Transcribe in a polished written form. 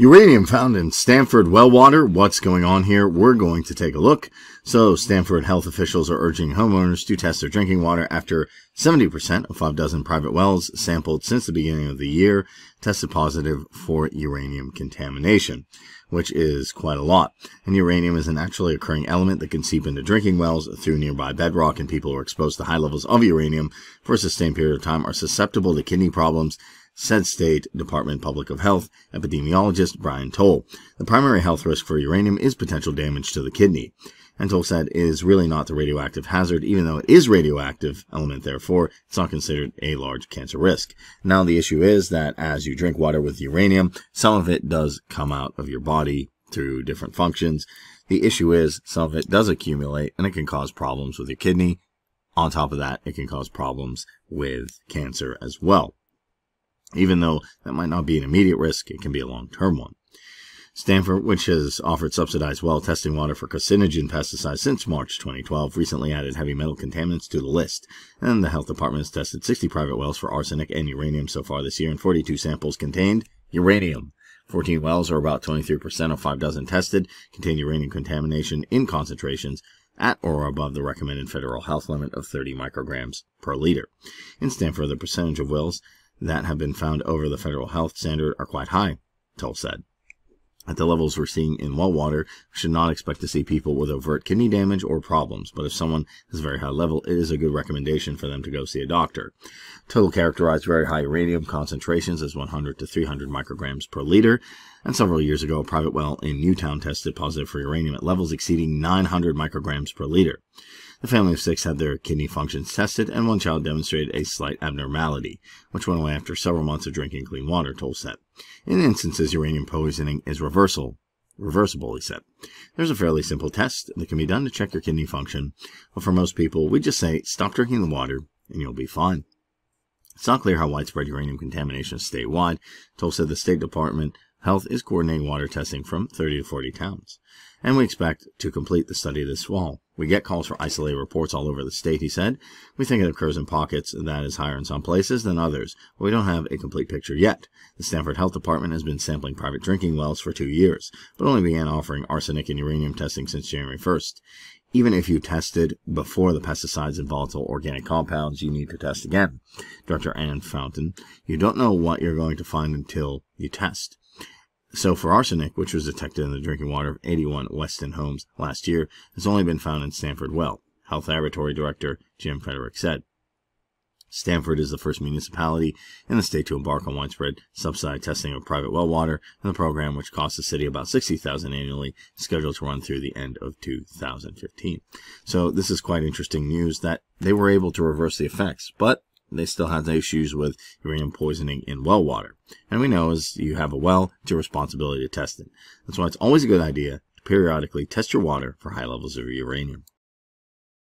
Uranium found in Stamford well water. What's going on here? We're going to take a look. So, Stamford health officials are urging homeowners to test their drinking water after 70% of 5 dozen private wells sampled since the beginning of the year tested positive for uranium contamination, which is quite a lot. And uranium is a naturally occurring element that can seep into drinking wells through nearby bedrock, and people who are exposed to high levels of uranium for a sustained period of time are susceptible to kidney problems, said State Department Public of Health epidemiologist Brian Toll. The primary health risk for uranium is potential damage to the kidney. And Toll said it is really not the radioactive hazard, even though it is radioactive element, therefore it's not considered a large cancer risk. Now the issue is that as you drink water with uranium, some of it does come out of your body through different functions. The issue is some of it does accumulate and it can cause problems with your kidney. On top of that, it can cause problems with cancer as well. Even though that might not be an immediate risk, it can be a long-term one. Stamford, which has offered subsidized well testing water for carcinogen pesticides since March 2012, recently added heavy metal contaminants to the list. And the health department has tested 60 private wells for arsenic and uranium so far this year, and 42 samples contained uranium. 14 wells, or about 23% of 5 dozen tested, contain uranium contamination in concentrations at or above the recommended federal health limit of 30 micrograms per liter. In Stamford, the percentage of wells that have been found over the federal health standard are quite high, Toll said. At the levels we're seeing in well water, we should not expect to see people with overt kidney damage or problems, but if someone has a very high level, it is a good recommendation for them to go see a doctor. Toll characterized very high uranium concentrations as 100 to 300 micrograms per liter, and several years ago a private well in Newtown tested positive for uranium at levels exceeding 900 micrograms per liter. The family of 6 had their kidney functions tested, and one child demonstrated a slight abnormality, which went away after several months of drinking clean water, Toll said. In instances, uranium poisoning is reversible, he said. There's a fairly simple test that can be done to check your kidney function, but for most people, we just say, stop drinking the water, and you'll be fine. It's not clear how widespread uranium contamination is statewide. Toll said the State Department Health is coordinating water testing from 30 to 40 towns, and we expect to complete the study this fall. We get calls for isolated reports all over the state, he said. We think it occurs in pockets that is higher in some places than others, but we don't have a complete picture yet. The Stamford Health Department has been sampling private drinking wells for 2 years, but only began offering arsenic and uranium testing since January 1st. Even if you tested before the pesticides and volatile organic compounds, you need to test again. Director Ann Fountain, you don't know what you're going to find until you test. So for arsenic, which was detected in the drinking water of 81 Weston homes last year, has only been found in Stamford well, Health Laboratory Director Jim Frederick said. Stamford is the first municipality in the state to embark on widespread subsidized testing of private well water, and the program, which costs the city about $60,000 annually, is scheduled to run through the end of 2015. So this is quite interesting news that they were able to reverse the effects, but they still had issues with uranium poisoning in well water. And we know as you have a well, it's your responsibility to test it. That's why it's always a good idea to periodically test your water for high levels of uranium.